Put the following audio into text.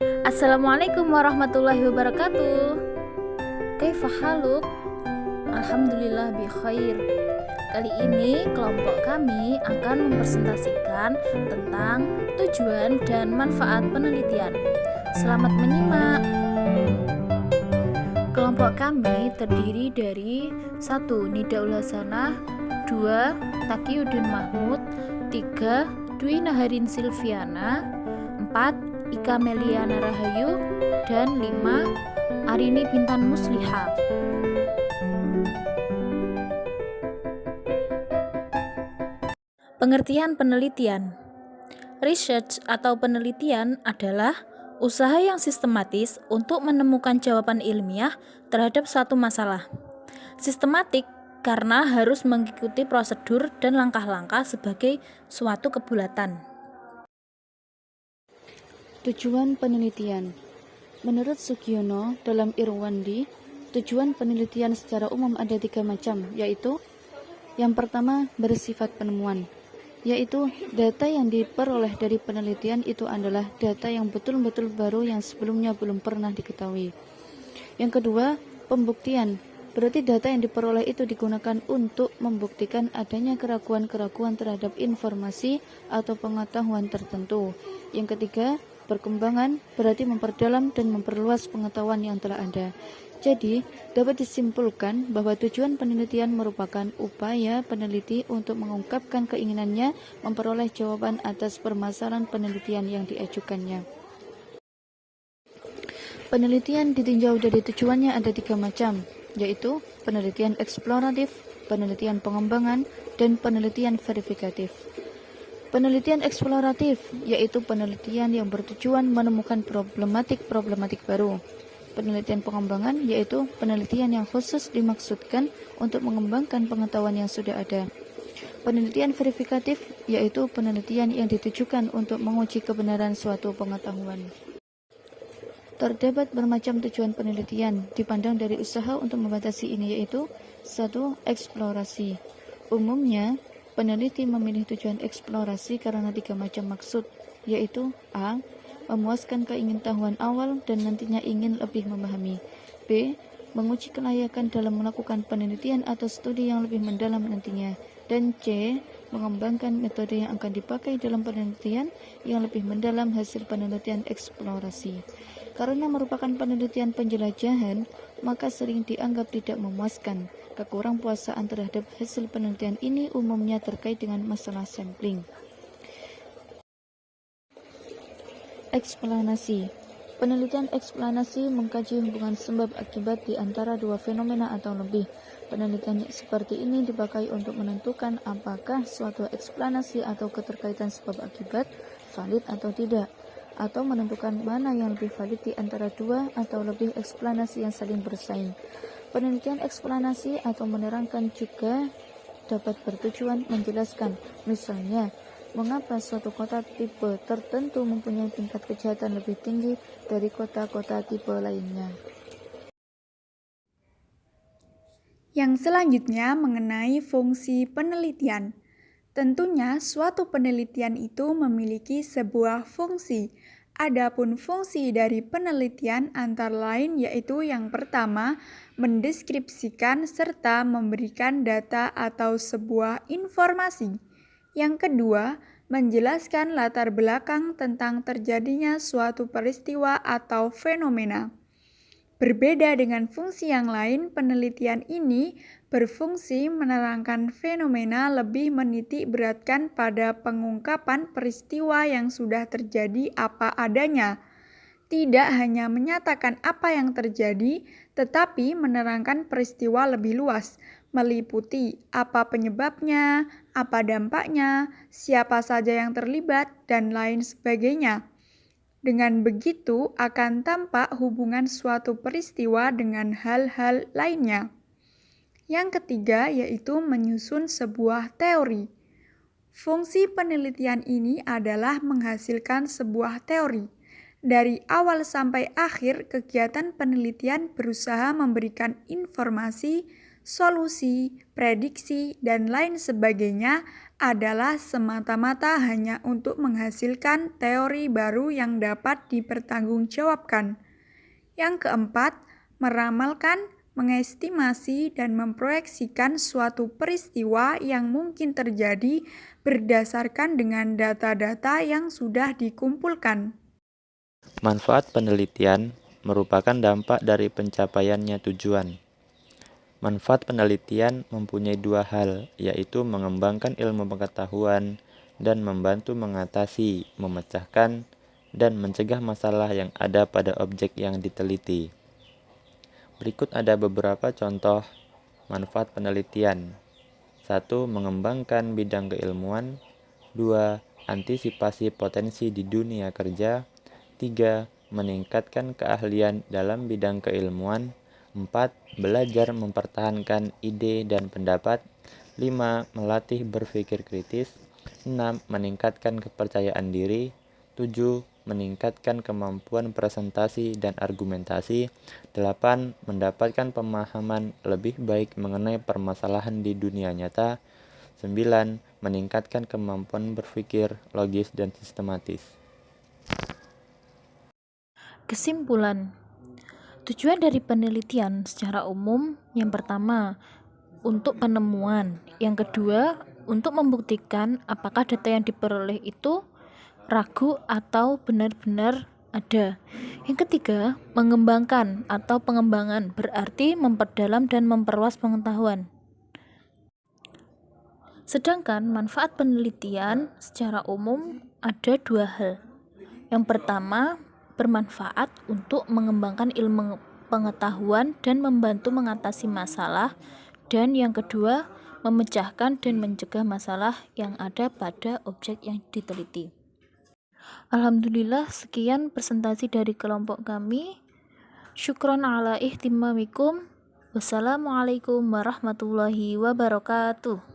Assalamualaikum warahmatullahi wabarakatuh. Kaifa haluk? Alhamdulillah bi khair. Kali ini kelompok kami akan mempresentasikan tentang tujuan dan manfaat penelitian. Selamat menyimak. Kelompok kami terdiri dari 1. Nidaul Hasanah, 2. Taqiyuddin Mahmud, 3. Dwi Naharin Silviana, 4. Ika Meliana Rahayu, dan 5. Arini Bintan Musliha. Pengertian penelitian. Research atau penelitian adalah usaha yang sistematis untuk menemukan jawaban ilmiah terhadap suatu masalah. Sistematik karena harus mengikuti prosedur dan langkah-langkah sebagai suatu kebulatan. Tujuan penelitian. Menurut Sugiono dalam Irwandi, tujuan penelitian secara umum ada 3 macam, yaitu yang pertama bersifat penemuan, yaitu data yang diperoleh dari penelitian itu adalah data yang betul-betul baru yang sebelumnya belum pernah diketahui. Yang kedua, pembuktian, berarti data yang diperoleh itu digunakan untuk membuktikan adanya keraguan-keraguan terhadap informasi atau pengetahuan tertentu. Yang ketiga, perkembangan, berarti memperdalam dan memperluas pengetahuan yang telah ada. Jadi, dapat disimpulkan bahwa tujuan penelitian merupakan upaya peneliti untuk mengungkapkan keinginannya memperoleh jawaban atas permasalahan penelitian yang diajukannya. Penelitian ditinjau dari tujuannya ada 3 macam, yaitu penelitian eksploratif, penelitian pengembangan, dan penelitian verifikatif. Penelitian eksploratif yaitu penelitian yang bertujuan menemukan problematik baru. Penelitian pengembangan yaitu penelitian yang khusus dimaksudkan untuk mengembangkan pengetahuan yang sudah ada. Penelitian verifikatif yaitu penelitian yang ditujukan untuk menguji kebenaran suatu pengetahuan. Terdapat bermacam tujuan penelitian dipandang dari usaha untuk membatasi ini, yaitu 1. Eksplorasi. Umumnya, peneliti memilih tujuan eksplorasi karena 3 macam maksud, yaitu A. Memuaskan keingintahuan awal dan nantinya ingin lebih memahami. B. Menguji kelayakan dalam melakukan penelitian atau studi yang lebih mendalam nantinya. Dan C. Mengembangkan metode yang akan dipakai dalam penelitian yang lebih mendalam hasil penelitian eksplorasi. Karena merupakan penelitian penjelajahan, maka sering dianggap tidak memuaskan. Kekurangpuasaan terhadap hasil penelitian ini umumnya terkait dengan masalah sampling. Eksplanasi. Penelitian eksplanasi mengkaji hubungan sebab akibat di antara 2 fenomena atau lebih. Penelitian seperti ini dipakai untuk menentukan apakah suatu eksplanasi atau keterkaitan sebab akibat valid atau tidak, atau menentukan mana yang lebih valid di antara 2 atau lebih eksplanasi yang saling bersaing. Penelitian eksplanasi atau menerangkan juga dapat bertujuan menjelaskan, misalnya, mengapa suatu kota tipe tertentu mempunyai tingkat kejahatan lebih tinggi dari kota-kota tipe lainnya. Yang selanjutnya mengenai fungsi penelitian. Tentunya suatu penelitian itu memiliki sebuah fungsi. Adapun fungsi dari penelitian antara lain yaitu yang pertama, mendeskripsikan serta memberikan data atau sebuah informasi. Yang kedua, menjelaskan latar belakang tentang terjadinya suatu peristiwa atau fenomena. Berbeda dengan fungsi yang lain, penelitian ini berfungsi menerangkan fenomena, lebih menitik beratkan pada pengungkapan peristiwa yang sudah terjadi apa adanya. Tidak hanya menyatakan apa yang terjadi, tetapi menerangkan peristiwa lebih luas, meliputi apa penyebabnya, apa dampaknya, siapa saja yang terlibat, dan lain sebagainya. Dengan begitu akan tampak hubungan suatu peristiwa dengan hal-hal lainnya. Yang ketiga yaitu menyusun sebuah teori. Fungsi penelitian ini adalah menghasilkan sebuah teori. Dari awal sampai akhir, kegiatan penelitian berusaha memberikan informasi, solusi, prediksi, dan lain sebagainya adalah semata-mata hanya untuk menghasilkan teori baru yang dapat dipertanggungjawabkan. Yang keempat, meramalkan, mengestimasi, dan memproyeksikan suatu peristiwa yang mungkin terjadi berdasarkan dengan data-data yang sudah dikumpulkan. Manfaat penelitian merupakan dampak dari pencapaiannya tujuan. Manfaat penelitian mempunyai dua hal, yaitu mengembangkan ilmu pengetahuan dan membantu mengatasi, memecahkan, dan mencegah masalah yang ada pada objek yang diteliti. Berikut ada beberapa contoh manfaat penelitian. 1. Mengembangkan bidang keilmuan. 2. Antisipasi potensi di dunia kerja. 3. Meningkatkan keahlian dalam bidang keilmuan. 4. Belajar mempertahankan ide dan pendapat. 5. Melatih berpikir kritis. 6. Meningkatkan kepercayaan diri. 7. Meningkatkan kemampuan presentasi dan argumentasi. 8. Mendapatkan pemahaman lebih baik mengenai permasalahan di dunia nyata. 9. Meningkatkan kemampuan berpikir logis dan sistematis. Kesimpulan, tujuan dari penelitian secara umum yang pertama, untuk penemuan. Yang kedua, untuk membuktikan apakah data yang diperoleh itu ragu atau benar-benar ada. Yang ketiga, mengembangkan atau pengembangan berarti memperdalam dan memperluas pengetahuan. Sedangkan manfaat penelitian secara umum ada dua hal. Yang pertama, bermanfaat untuk mengembangkan ilmu pengetahuan dan membantu mengatasi masalah. Dan yang kedua, memecahkan dan mencegah masalah yang ada pada objek yang diteliti. Alhamdulillah, sekian presentasi dari kelompok kami. Syukron ala ihtimamikum. Wassalamualaikum warahmatullahi wabarakatuh.